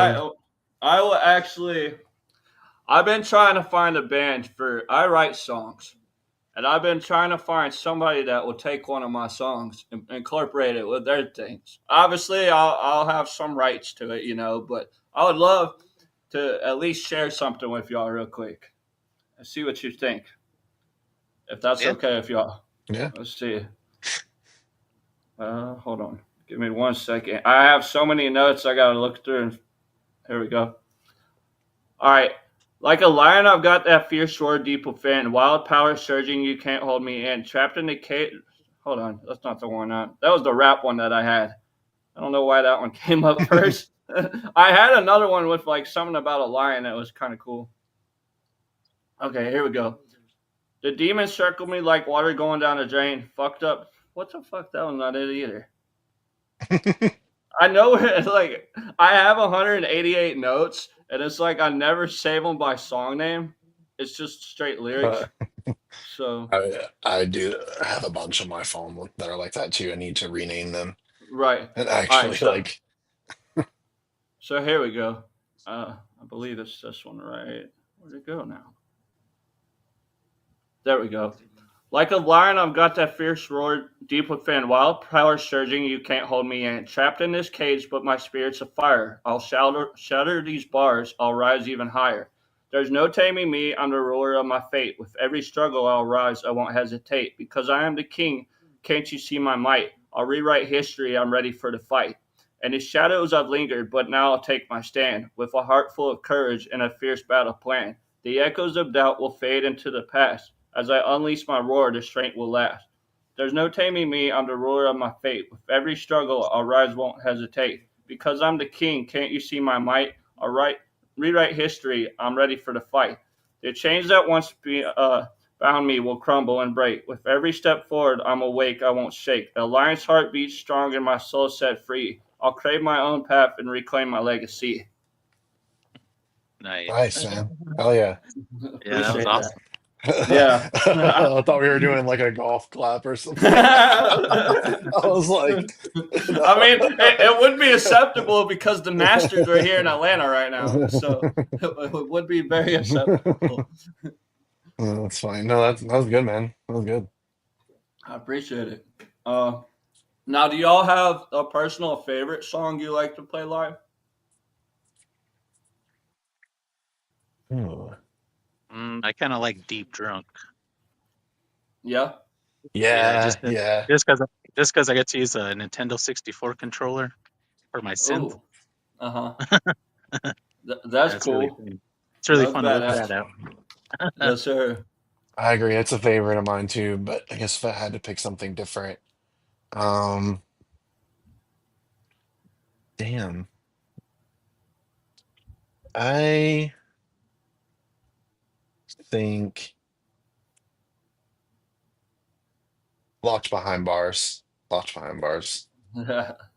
I will actually. I've been trying to find a band I write songs, and I've been trying to find somebody that will take one of my songs and incorporate it with their things. Obviously, I'll have some rights to it, but I would love to at least share something with y'all real quick. see what you think. If that's Yeah. okay, if y'all. Yeah. Let's see. Hold on. Give me 1 second. I have so many notes I gotta look through. And here we go. All right. Like a lion, I've got that fierce roar deep within. Wild power surging, you can't hold me in. Trapped in the cage. Hold on. That's not the one. That was the rap one that I had. I don't know why that one came up first. I had another one with like something about a lion that was kind of cool. Okay, here we go. The demons circled me like water going down a drain. Fucked up. What the fuck? That one's not it either. I know it's like I have 188 notes, and it's like I never save them by song name. It's just straight lyrics. So I do have a bunch on my phone that are like that too. I need to rename them. right. And actually, Alright, so here we go. I believe it's this one, right? Where'd it go now? There we go. Like a lion, I've got that fierce roar deep within. Wild power surging, you can't hold me in. Trapped in this cage, but my spirit's afire. I'll shatter these bars, I'll rise even higher. There's no taming me, I'm the ruler of my fate. With every struggle I'll rise, I won't hesitate. Because I am the king, can't you see my might? I'll rewrite history, I'm ready for the fight. In the shadows I've lingered, but now I'll take my stand. With a heart full of courage and a fierce battle plan. The echoes of doubt will fade into the past. As I unleash my roar, the strength will last. There's no taming me, I'm the ruler of my fate. With every struggle, I'll rise, won't hesitate. Because I'm the king, can't you see my might? I'll rewrite history, I'm ready for the fight. The chains that once bound me will crumble and break. With every step forward, I'm awake, I won't shake. A lion's heart beats strong and my soul set free. I'll crave my own path and reclaim my legacy. nice, man. Hell yeah. Yeah, that was Appreciate awesome. Yeah. I thought we were doing like a golf clap or something. I was like, I mean, it would be acceptable because the Masters are here in Atlanta right now, so it would be very acceptable. Oh, that's fine. No, that was good, man. That was good. I appreciate it. Now, do y'all have a personal favorite song you like to play live? Ooh. I kind of like Deep Drunk. Yeah. Yeah, just yeah. just because I get to use a Nintendo 64 controller for my synth. Oh. Uh huh. That's cool. Really fun. It's really That's fun to whip badass. that out. Yes, sir. I agree. It's a favorite of mine too, but I guess if I had to pick something different, um, damn, I think Locked Behind Bars. Locked Behind Bars.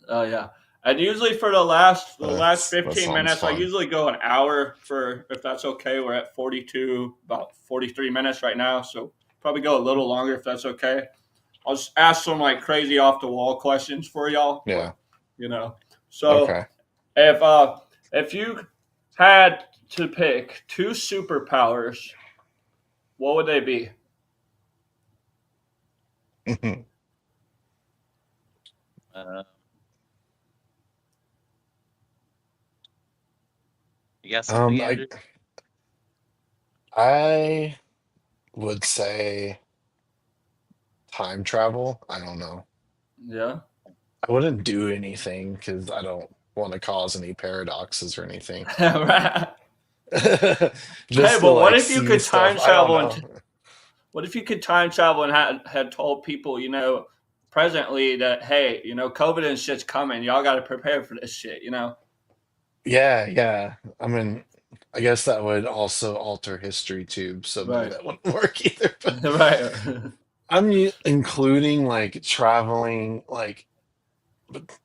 Oh yeah. And usually for the last That 15 sounds minutes, I fun. usually go an hour for if that's okay. We're at 42, about 43 minutes right now, so probably go a little longer if that's okay. I'll just ask some like crazy off the wall questions for y'all. Yeah. You know. So Okay. if you had to pick two superpowers, what would they be? Uh, you got something, I Andrew? I would say time travel. I don't know. Yeah. I wouldn't do anything because I don't want to cause any paradoxes or anything. Right. Hey, Just to but what like if you see could stuff. time I don't travel know. and what if you could time travel and had told people, presently that hey, COVID and shit's coming. Y'all got to prepare for this shit. Yeah, yeah. I mean, I guess that would also alter history too, so maybe Right. that wouldn't work either. But Right. I'm including like traveling, like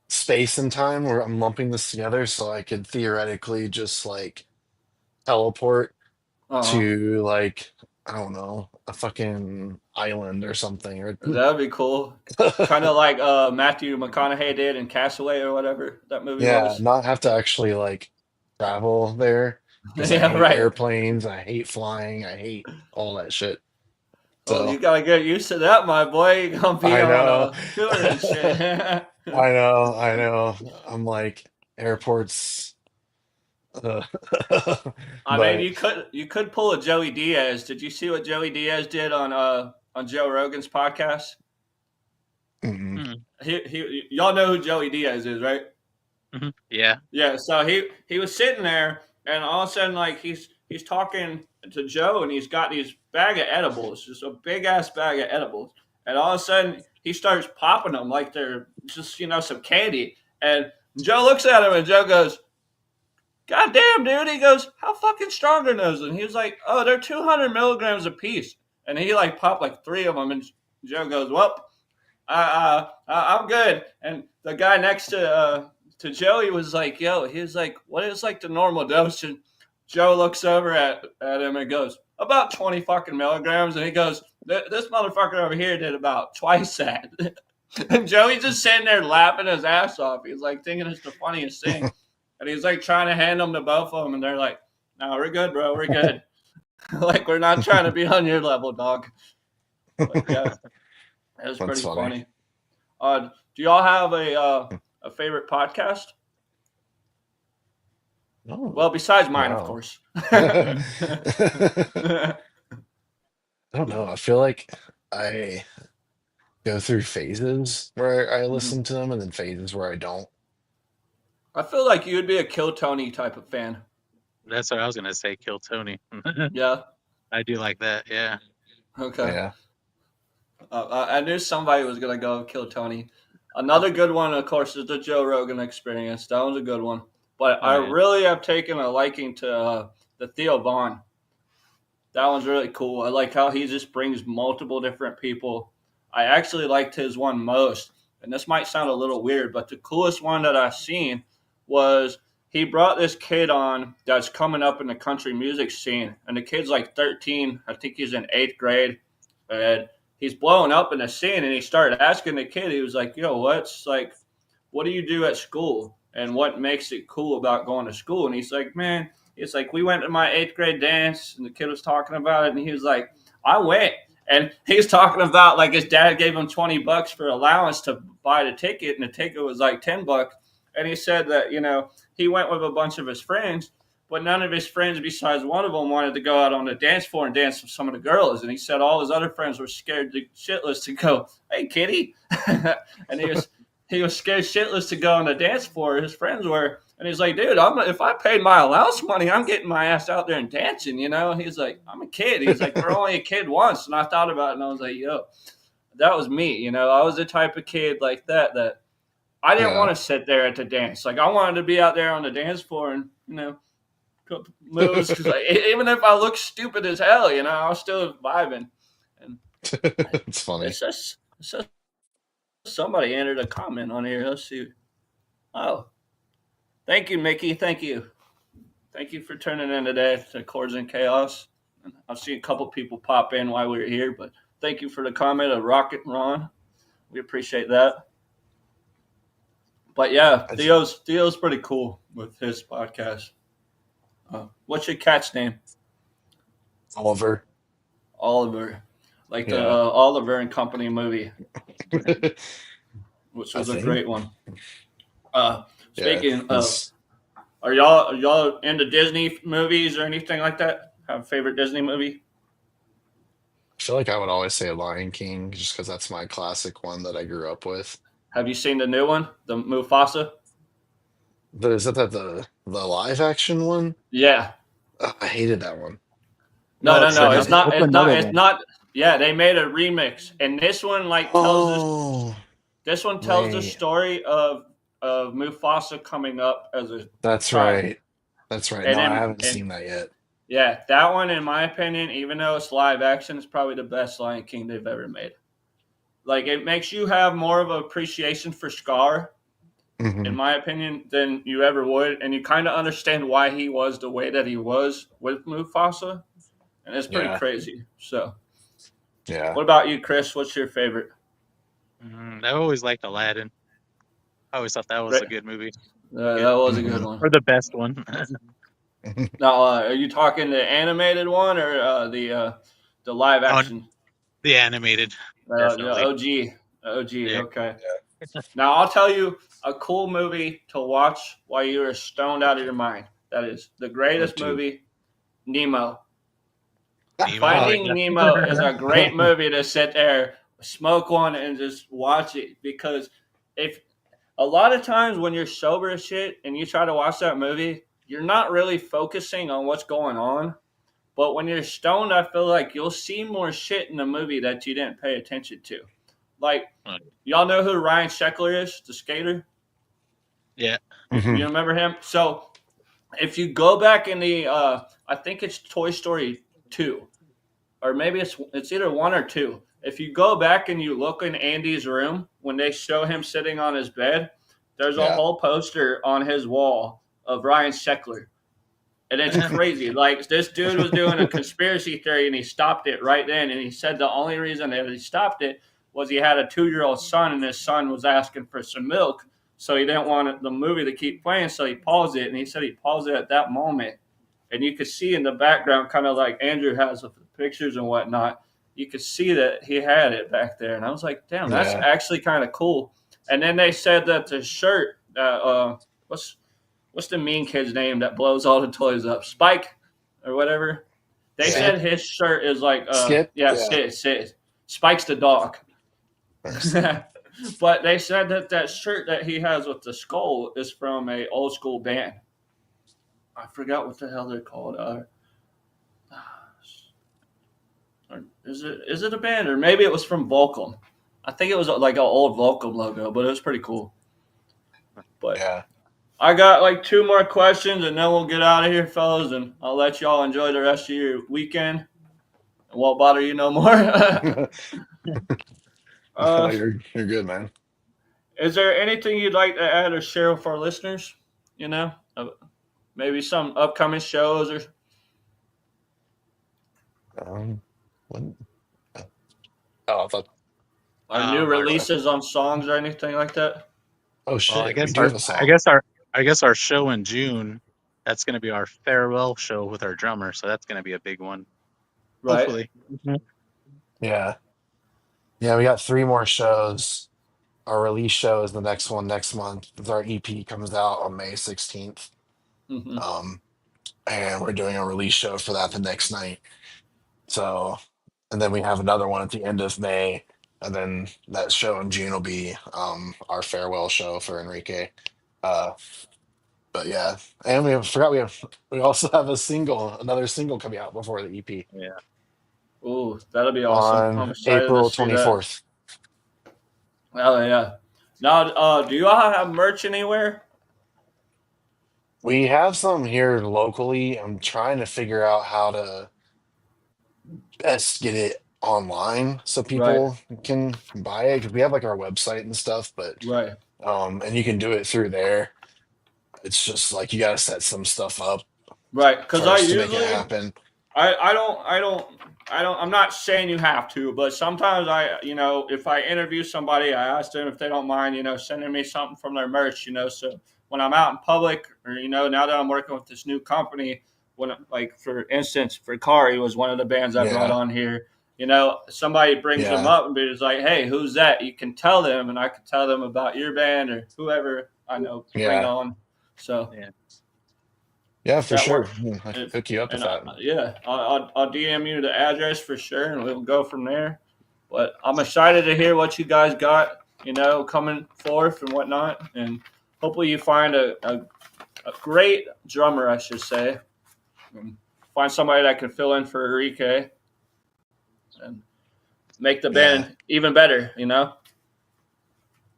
space and time, where I'm lumping this together, so I could theoretically just like teleport Uh-huh. to like I don't know a fucking island or something. Or That'd be cool. Kind of like Matthew McConaughey did in Castaway or whatever that movie yeah, was. not have to actually like travel there because I Yeah. hate Right. airplanes, I hate flying, I hate all that shit. Well, you So gotta get used to that, my boy. You're gonna be I on know. a tour and shit. I know. I'm like airports. I mean, But you could pull a Joey Diaz. Did you see what Joey Diaz did on Joe Rogan's podcast? mm, Mm, Y'all know who Joey Diaz is, right? yeah. Yeah. So he was sitting there, and all of a sudden, like he's talking to Joe, and he's got these bag of edibles, just a big ass bag of edibles, and all of a sudden he starts popping them like they're just some candy, and Joe looks at him, and Joe goes, God damn, dude. He goes, how fucking strong are those? And he was like, oh, they're 200 milligrams a piece. And he like popped like 3 of them. And Joe goes, well, I'm good. And the guy next to Joey was like, yo, he was like, what is like the normal dose? And Joe looks over at him and goes, about 20 fucking milligrams. And he goes, this motherfucker over here did about twice that. And Joey's just sitting there laughing his ass off. He's like thinking it's the funniest thing. And he's like trying to hand them to both of them, and they're like, "No, we're good, bro. We're good. Like we're not trying to be on your level, dog." But yeah, it was that's pretty funny. funny. Do y'all have a favorite podcast? No. Well, besides mine, of Wow. course. I don't know. I feel like I go through phases where I listen to them and then phases where I don't. I feel like you would be a Kill Tony type of fan. That's what I was gonna say. Kill Tony. Yeah. I do like that. Yeah. Okay. Yeah. I knew somebody was gonna go Kill Tony. Another good one, of course, is the Joe Rogan Experience. That one's a good one. But Oh, I yeah. really have taken a liking to the Theo Vaughn. That one's really cool. I like how he just brings multiple different people. I actually liked his one most, and this might sound a little weird, but the coolest one that I've seen was he brought this kid on that's coming up in the country music scene, and the kid's like 13. I think he's in 8th grade, and he's blowing up in the scene. And he started asking the kid. He was like, "Yo, what do you do at school, and what makes it cool about going to school?" And he's like, "Man." It's like, we went to my 8th grade dance, and the kid was talking about it, and he was like, I went. And he was talking about like his dad gave him $20 for allowance to buy the ticket, and the ticket was like $10. And he said that, he went with a bunch of his friends, but none of his friends besides one of them wanted to go out on the dance floor and dance with some of the girls. And he said all his other friends were scared shitless to go, hey, kitty. And he was scared shitless to go on the dance floor. His friends were. And he's like, dude, if I paid my allowance money, I'm getting my ass out there and dancing, He's like, I'm a kid. He's like, we're only a kid once. And I thought about it, and I was like, yo, that was me. I was the type of kid like that I didn't want to sit there at the dance. Like, I wanted to be out there on the dance floor and, moves. Cause even if I look stupid as hell, I was still vibing. And It's funny. it's just somebody entered a comment on here. Let's see. Oh. Thank you, Mickey. Thank you. Thank you for turning in today to Chords and Chaos. I've seen a couple people pop in while we were here, but thank you for the comment of Rocket Ron. We appreciate that. But yeah, Theo's pretty cool with his podcast. What's your cat's name? Oliver. Oliver. Like the Yeah. Oliver and Company movie, which was I a think. great one. Speaking Yeah, of, are y'all into Disney movies or anything like that? Have a favorite Disney movie? I feel like I would always say Lion King just because that's my classic one that I grew up with. Have you seen the new one, the Mufasa? Is that the live action one? Yeah. I hated that one. No. it's It's not. That's It's not. another It's one. not. Yeah, they made a remix, and this one Oh, this one tells the wait. story of Mufasa coming up as a That's child. right. That's right. And No, I then- haven't and- seen that yet. Yeah, that one, in my opinion, even though it's live action, is probably the best Lion King they've ever made. Like, it makes you have more of an appreciation for Scar, Mhm. in my opinion, than you ever would, and you kind of understand why he was the way that he was with Mufasa, and it's pretty Yeah. crazy. So, Yeah. what about you, Chris? What's your favorite? I always liked Aladdin. I always thought that was a Right. good movie, That was a good one. or the best one. Now, are you talking the animated one or the live action? The animated. The definitely. OG. Yeah. Okay. Now I'll tell you a cool movie to watch while you're stoned out of your mind. that is the greatest dude. movie, Nemo. Nemo, Finding yeah. Nemo is a great movie to sit there, smoke one, and just watch it. Because if a lot of times when you're sober as shit and you try to watch that movie, you're not really focusing on what's going on. But when you're stoned, I feel like you'll see more shit in the movie that you didn't pay attention to. Like, y'all know who Ryan Sheckler is, the skater? Yeah. Mhm. You remember him? So if you go back in the, I think it's Toy Story 2, or maybe it's either 1 or 2. If you go back and you look in Andy's room when they show him sitting on his bed, there's a Yeah. whole poster on his wall of Ryan Sheckler. And it's crazy. Like, this dude was doing a conspiracy theory and he stopped it right then. And he said the only reason that he stopped it was he had a 2-year-old son and his son was asking for some milk. So he didn't want the movie to keep playing. So he paused it. And he said he paused it at that moment. And you could see in the background, kind of like Andrew has with the pictures and whatnot, you could see that he had it back there. And I was like, damn, that's Yeah. actually kind of cool. And then they said that the shirt, what's the mean kid's name that blows all the toys up? Spike or whatever. They Skip? said his shirt is like Skip? Yeah, Yeah. Sid. Spike's the dog. But they said that shirt that he has with the skull is from a old school band. I forgot what the hell they're called. Is it a band, or maybe it was from Volcom? I think it was like an old Volcom logo, but it was pretty cool. But Yeah. I got like 2 more questions, and then we'll get out of here, fellas, and I'll let y'all enjoy the rest of your weekend. I won't bother you no more. Oh, you're good, man. Is there anything you'd like to add or share with our listeners? You know, maybe some upcoming shows or What? Oh, I thought. new releases on songs or anything like that. Oh shit! Well, I guess we do have a song. I guess our show in June, that's going to be our farewell show with our drummer, so that's going to be a big one. Right. Hopefully. Yeah. Yeah, we got 3 more shows. Our release show is the next one next month. Our EP comes out on May 16th. Mm-hmm. And we're doing a release show for that the next night. So, and then we have another one at the end of May. And then that show in June will be our farewell show for Enrique. But yeah, and we also have another single coming out before the EP Yeah. Ooh, that'll be awesome. I'm on excited April to see that. 24th. Oh yeah. Now, do you all have merch anywhere? We have some here locally. I'm trying to figure out how to best get it online so Right. people can buy it, because we have like our website and stuff, but Right. and you can do it through there. It's just like you got to set some stuff up Right. Because I first to make it usually, happen. I'm not saying you have to, but sometimes if I interview somebody, I ask them if they don't mind, sending me something from their merch, so when I'm out in public, or, now that I'm working with this new company, like for instance, Fakari was one of the bands I brought Yeah. on here, somebody brings them Yeah. up and is like, hey, who's that? You can tell them, and I can tell them about your band or whoever I know bring Yeah. on. So Yeah, for that sure. works. I can hook you up with And that. I'll DM you the address for sure, and we'll go from there. But I'm excited to hear what you guys got, coming forth and whatnot, and hopefully you find a great drummer, I should say, and find somebody that can fill in for Enrique and make the band even better,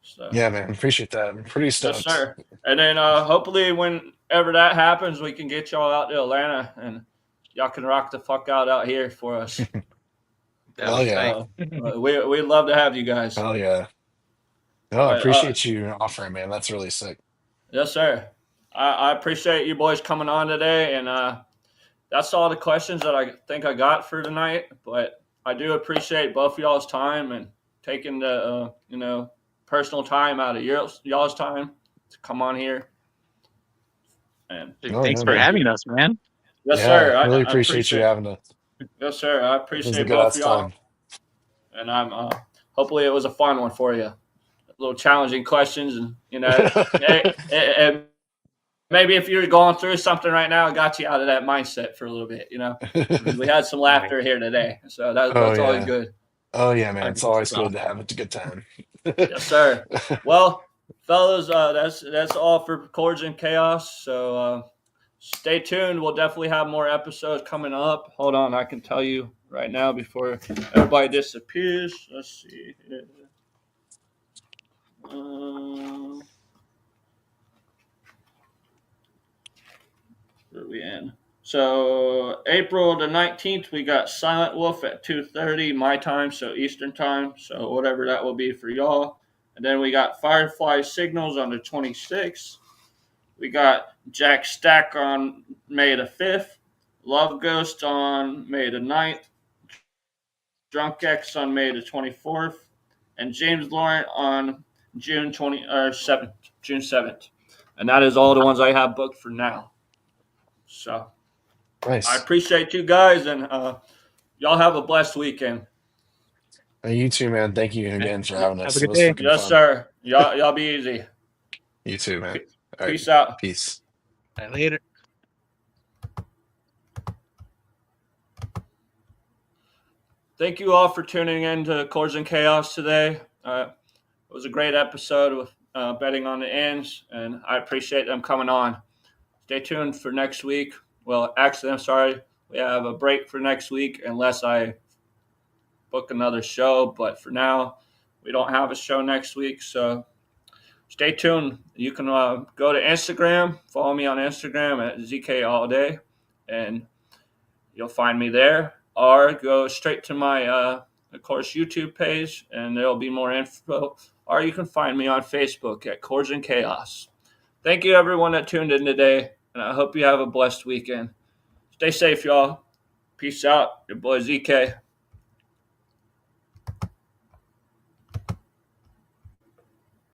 So. Yeah, man. Appreciate that. I'm pretty stoked. Yes, sir. And then hopefully whenever that happens, we can get y'all out to Atlanta and y'all can rock the fuck out here for us. Hell yeah. We'd love to have you guys. Hell yeah. No, I appreciate you offering, man. That's really sick. Yes, sir. I appreciate you boys coming on today, and that's all the questions that I think I got for tonight. But I do appreciate both of y'all's time and taking the personal time out of y'all's time to come on here. And thanks for having us, man. Yes, sir. I really appreciate you having us. Yes, sir. I appreciate It both was of y'all. time. And I'm hopefully it was a fun one for you. A little challenging questions, and it maybe if you're going through something right now, it got you out of that mindset for a little bit. We had some laughter here today, so that's Oh always yeah. good. Oh yeah, man. It's always 100%. good to have a good time. Yes, sir. Well, fellas, that's all for Chords and Chaos. So stay tuned. We'll definitely have more episodes coming up. Hold on, I can tell you right now before everybody disappears. Let's see. Where are we in? So April the 19th, we got Silent Wolf at 2:30 my time, so Eastern time. So whatever that will be for y'all. And then we got Firefly Signals on the 26th. We got Jack Stack on May the 5th. Love Ghost on May the 9th. Drunk X on May the 24th. And James Laurent on June 7th. June 7th. And that is all the ones I have booked for now. So I Nice. appreciate you guys, and y'all have a blessed weekend. Hey, you too, man. Thank you again for having us. Have a It good was day. fucking Yes, fun. sir. Y'all be easy. You too, man. All right. Peace out. Peace. All right, later. Thank you all for tuning in to Chords and Chaos today. It was a great episode with betting on the ends, and I appreciate them coming on. Stay tuned for next week. Well, actually, I'm sorry. We have a break for next week unless I book another show. But for now, we don't have a show next week. So stay tuned. You can go to Instagram. Follow me on Instagram at ZKAllDay, and you'll find me there. Or go straight to my, of course, YouTube page, and there'll be more info. Or you can find me on Facebook at Chords and Chaos. Thank you, everyone that tuned in today, and I hope you have a blessed weekend. Stay safe, y'all. Peace out. Your boy ZK.